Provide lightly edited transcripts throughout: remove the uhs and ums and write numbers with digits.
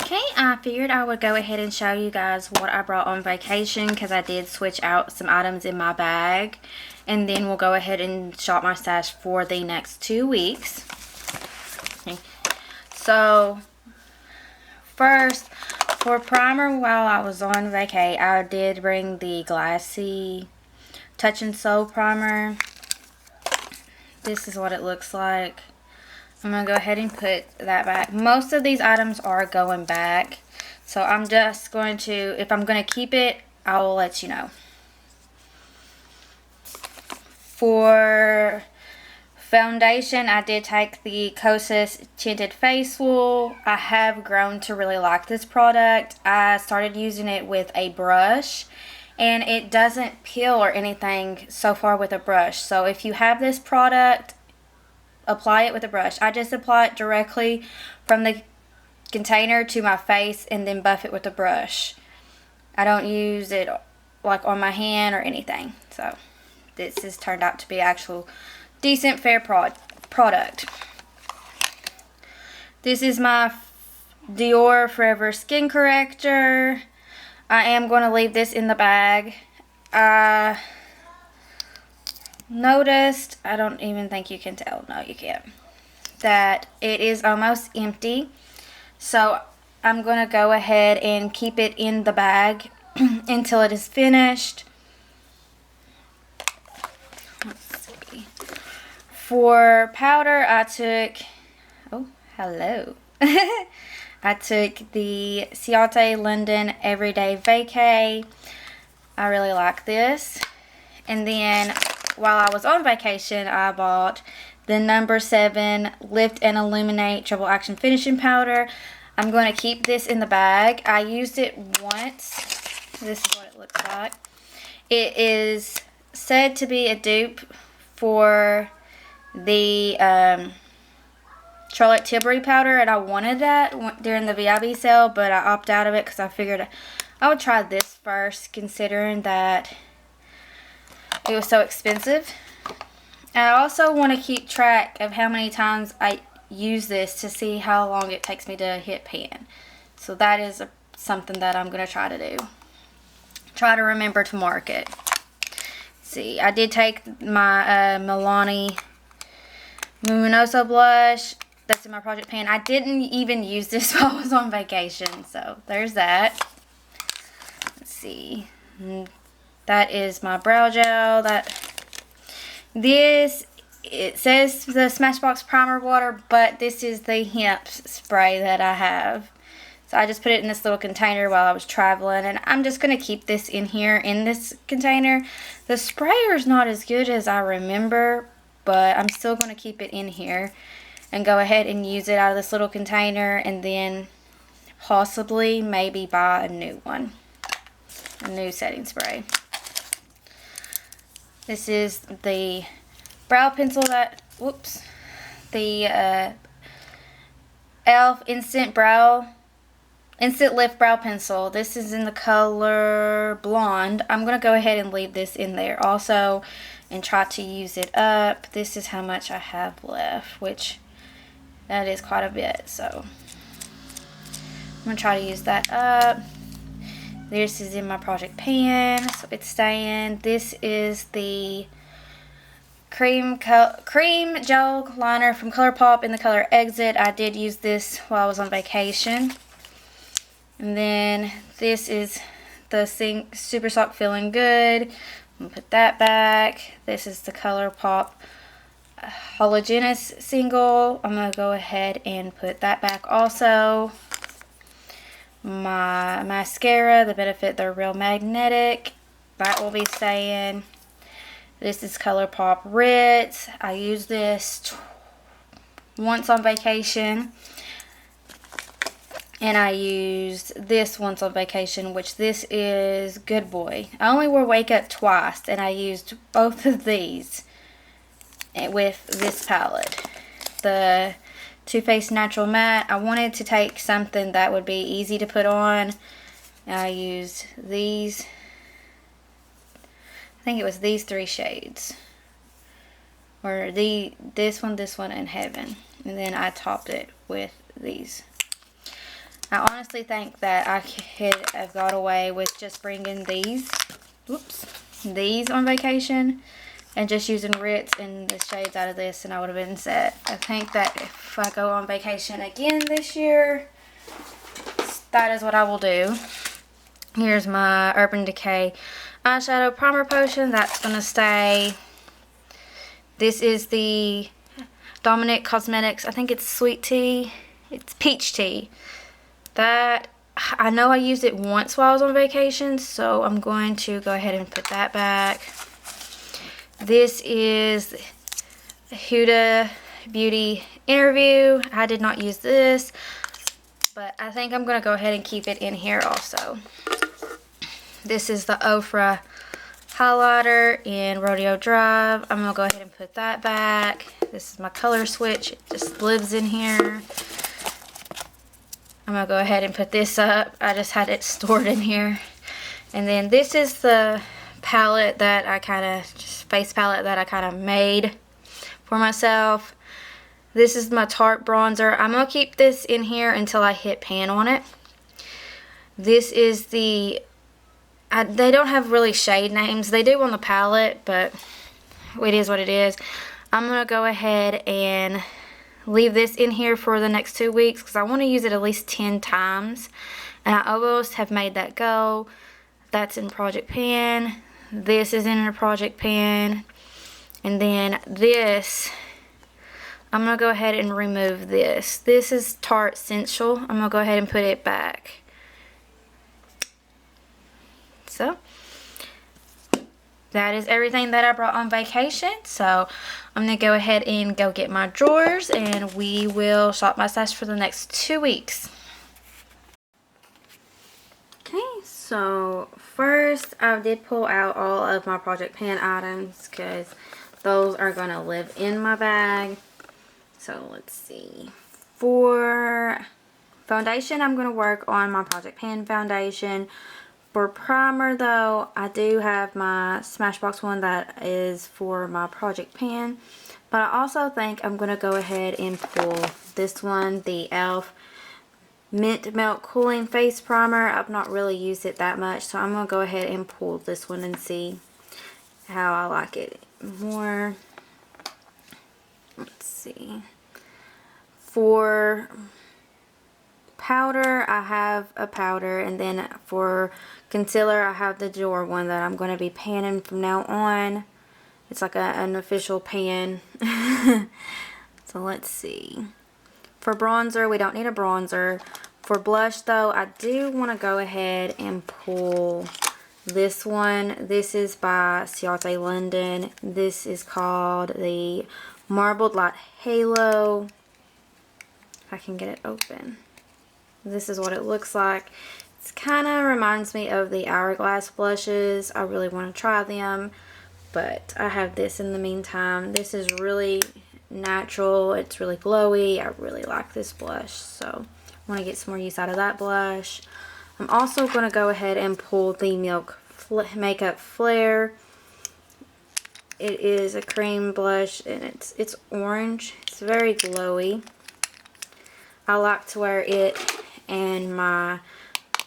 Okay, I figured I would go ahead and show you guys what I brought on vacation because I did switch out some items in my bag. And then we'll go ahead and shop my stash for the next 2 weeks. Okay. So, first, for primer while I was on vacay, I did bring the Glassy Touch and Soul primer. This is what it looks like. I'm going to go ahead and put that back. Most of these items are going back. So I'm just going to, if I'm going to keep it, I will let you know. For foundation, I did take the Kosas Tinted Face Wool. I have grown to really like this product. I started using it with a brush. And it doesn't peel or anything so far with a brush. So if you have this product, apply it with a brush. I just apply it directly from the container to my face and then buff it with a brush. I don't use it like on my hand or anything. So this has turned out to be actual decent fair product. This is my Dior Forever Skin Corrector. I am going to leave this in the bag. Noticed, I don't even think you can tell, no you can't, that it is almost empty. So I'm going to go ahead and keep it in the bag until it is finished. Let's see. For powder, I took, oh, hello. I took the Ciate London Everyday Vacay. I really like this. And then while I was on vacation, I bought the number 7 Lift and Illuminate Triple Action Finishing Powder. I'm going to keep this in the bag. I used it once. This is what it looks like. It is said to be a dupe for the Charlotte Tilbury powder, and I wanted that during the VIB sale, but I opted out of it because I figured I would try this first, considering that it was so expensive. And I also want to keep track of how many times I use this to see how long it takes me to hit pan. So that is something that I'm going to try to do. Try to remember to mark it. See, I did take my Milani Luminoso blush. That's in my project pan. I didn't even use this while I was on vacation. So there's that. Let's see. That is my brow gel. This, it says the Smashbox Primer Water, but this is the hemp spray that I have. So I just put it in this little container while I was traveling, and I'm just going to keep this in here in this container. The sprayer is not as good as I remember, but I'm still going to keep it in here and go ahead and use it out of this little container, and then possibly maybe buy a new one, a new setting spray. This is the brow pencil that, whoops, the e.l.f. Instant Lift Brow Pencil. This is in the color Blonde. I'm going to go ahead and leave this in there also and try to use it up. This is how much I have left, which that is quite a bit. So I'm going to try to use that up. This is in my project pan, so it's staying. This is the cream gel liner from ColourPop in the color Exit. I did use this while I was on vacation. And then this is the Super Sock Feeling Good. I'm going to put that back. This is the ColourPop Halogenous Single. I'm going to go ahead and put that back also. My mascara, the Benefit They're Real Magnetic, that will be staying. This is ColourPop Ritz. I used this once on vacation, and I used this once on vacation, which this is Good Boy. I only wore Wake Up twice, and I used both of these with this palette. The Too Faced Natural Matte. I wanted to take something that would be easy to put on. I used these. I think it was these 3 shades. Or this one, and Heaven. And then I topped it with these. I honestly think that I could have got away with just bringing these, these on vacation and just using Ritz and the shades out of this, and I would have been set. I think that if I go on vacation again this year, that is what I will do. Here's my Urban Decay eyeshadow primer potion. That's going to stay. This is the Dominic Cosmetics. I think it's sweet tea. It's peach tea. That, I know I used it once while I was on vacation, so I'm going to go ahead and put that back. This is Huda Beauty Interview. I did not use this, but I think I'm going to go ahead and keep it in here also. This is the Ofra highlighter in Rodeo Drive. I'm going to go ahead and put that back. This is my color switch. It just lives in here. I'm going to go ahead and put this up. I just had it stored in here. And then this is the palette that I face palette that I kind of made for myself. This is my Tarte Bronzer. I'm going to keep this in here until I hit pan on it. This is the, they don't have really shade names. They do on the palette, but it is what it is. I'm going to go ahead and leave this in here for the next 2 weeks because I want to use it at least 10 times. And I almost have made that go. That's in Project Pan. This is in a Project Pan. And then this, I'm going to go ahead and remove this. This is Tarte Sensual. I'm going to go ahead and put it back. So, that is everything that I brought on vacation. So, I'm going to go ahead and go get my drawers, and we will shop my stash for the next 2 weeks. Okay, so first I did pull out all of my Project Pan items because those are going to live in my bag. So, let's see. For foundation, I'm going to work on my Project Pan foundation. For primer though, I do have my Smashbox one that is for my Project Pan. But I also think I'm going to go ahead and pull this one, the e.l.f. Mint Melt Cooling Face Primer. I've not really used it that much, so I'm going to go ahead and pull this one and see how I like it more. Let's see. For powder, I have a powder, and then for concealer, I have the Dior one that I'm going to be panning from now on. It's like an official pan. So let's see. For bronzer, we don't need a bronzer. For blush though, I do want to go ahead and pull this one. This is by Ciate London. This is called the Marbled Light Halo. If I can get it open. This is what it looks like. It kind of reminds me of the Hourglass blushes. I really want to try them, but I have this in the meantime. This is really natural. It's really glowy. I really like this blush, so I want to get some more use out of that blush. I'm also going to go ahead and pull the Milk Makeup Flare. It is a cream blush, and it's orange. It's very glowy. I like to wear it and my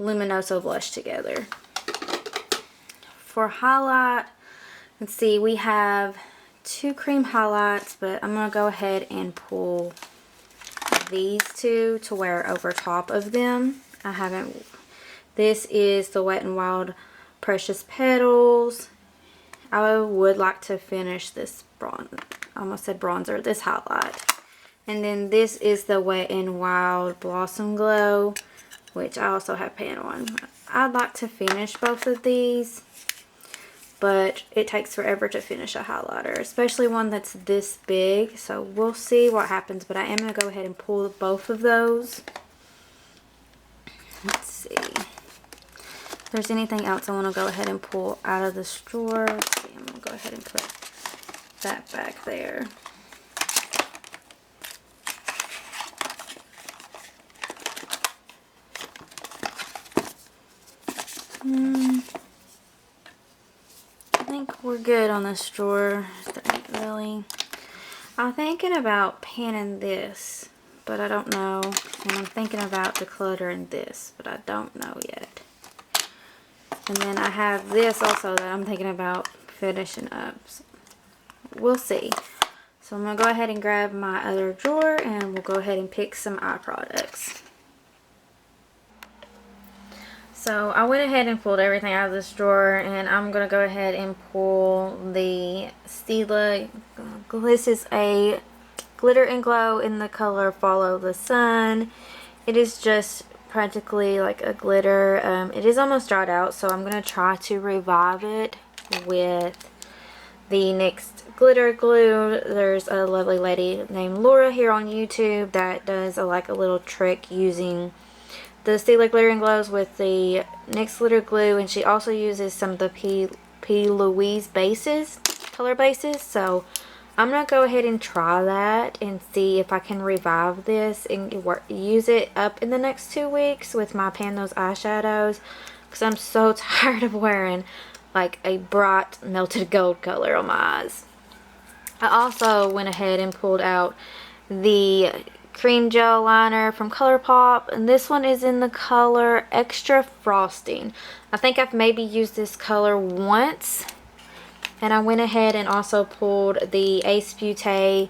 Luminoso blush together. For highlight, let's see, we have 2 cream highlights, but I'm going to go ahead and pull these 2 to wear over top of them. This is the Wet n Wild Precious Petals. I would like to finish this bronzer, this highlight. And then this is the Wet n Wild Blossom Glow, which I also have pan on. I'd like to finish both of these, but it takes forever to finish a highlighter, especially one that's this big. So we'll see what happens, but I am going to go ahead and pull both of those. Let's see. If there's anything else I want to go ahead and pull out of this drawer. Let's see, I'm going to go ahead and put that back there. I think we're good on this drawer. Really. I'm thinking about panning this, but I don't know. And I'm thinking about decluttering this, but I don't know yet. And then I have this also that I'm thinking about finishing up. So we'll see. So I'm going to go ahead and grab my other drawer and we'll go ahead and pick some eye products. So I went ahead and pulled everything out of this drawer, and I'm going to go ahead and pull the Stila. This is a glitter and glow in the color Follow the Sun. It is just practically like a glitter. It is almost dried out, so I'm going to try to revive it with the NYX glitter glue. There's a lovely lady named Laura here on YouTube that does a little trick using the Stila glitter and glows with the NYX glitter glue, and she also uses some of the P. Louise bases, color bases. So I'm going to go ahead and try that and see if I can revive this and use it up in the next 2 weeks with my Pan Those eyeshadows, because I'm so tired of wearing like a bright melted gold color on my eyes. I also went ahead and pulled out the cream gel liner from ColourPop, and this one is in the color Extra Frosting. I think I've maybe used this color once. And I went ahead and also pulled the Ace Beauté.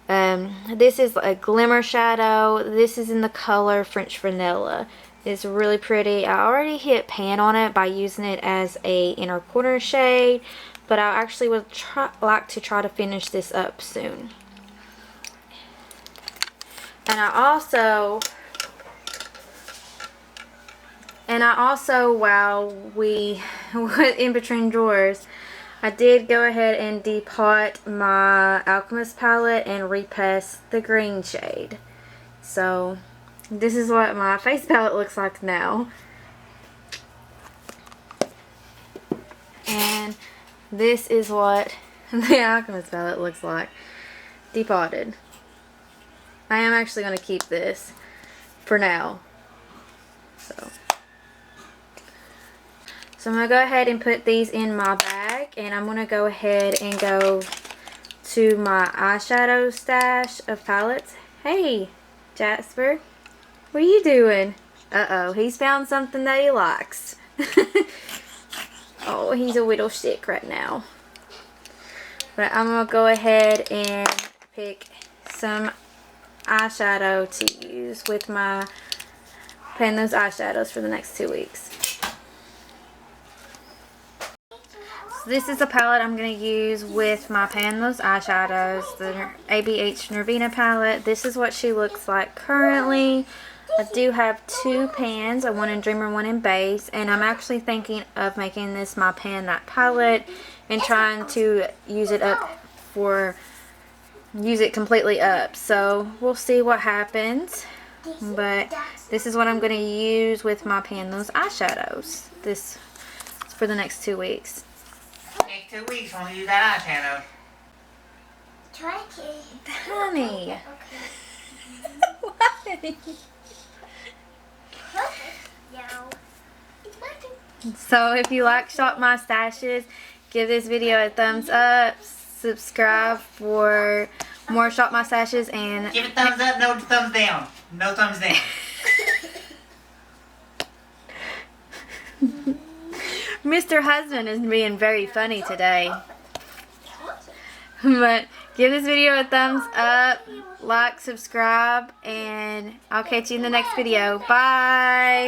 This is a glimmer shadow. This is in the color French Vanilla. It's really pretty. I already hit pan on it by using it as a inner corner shade, but I actually would like to try to finish this up soon. And I also, while we were in between drawers, I did go ahead and depot my Alchemist palette and repass the green shade. So this is what my face palette looks like now. And this is what the Alchemist palette looks like depotted. I am actually going to keep this for now. So I'm going to go ahead and put these in my bag, and I'm going to go ahead and go to my eyeshadow stash of palettes. Hey, Jasper, what are you doing? Uh-oh, he's found something that he likes. Oh, he's a little sick right now. But I'm going to go ahead and pick some eyeshadow to use with my Pan Those eyeshadows for the next 2 weeks. So this is the palette I'm going to use with my Pan Those eyeshadows, the ABH Nervina palette. This is what she looks like currently. I do have 2 pans, one in Dreamer, one in Base, and I'm actually thinking of making this my Pan That palette and trying to use it completely up. So we'll see what happens. But this is what I'm going to use with my Pan Those eyeshadows. This is for the next 2 weeks. Next 2 weeks when we do that eyeshadow. Try it. Honey. Okay. So if you like Shop My Stashes, give this video a thumbs up, subscribe for more Shop My Stashes, and Give it thumbs up, no thumbs down. No thumbs down. Mr. Husband is being very funny today. But give this video a thumbs up, like, subscribe, and I'll catch you in the next video. Bye!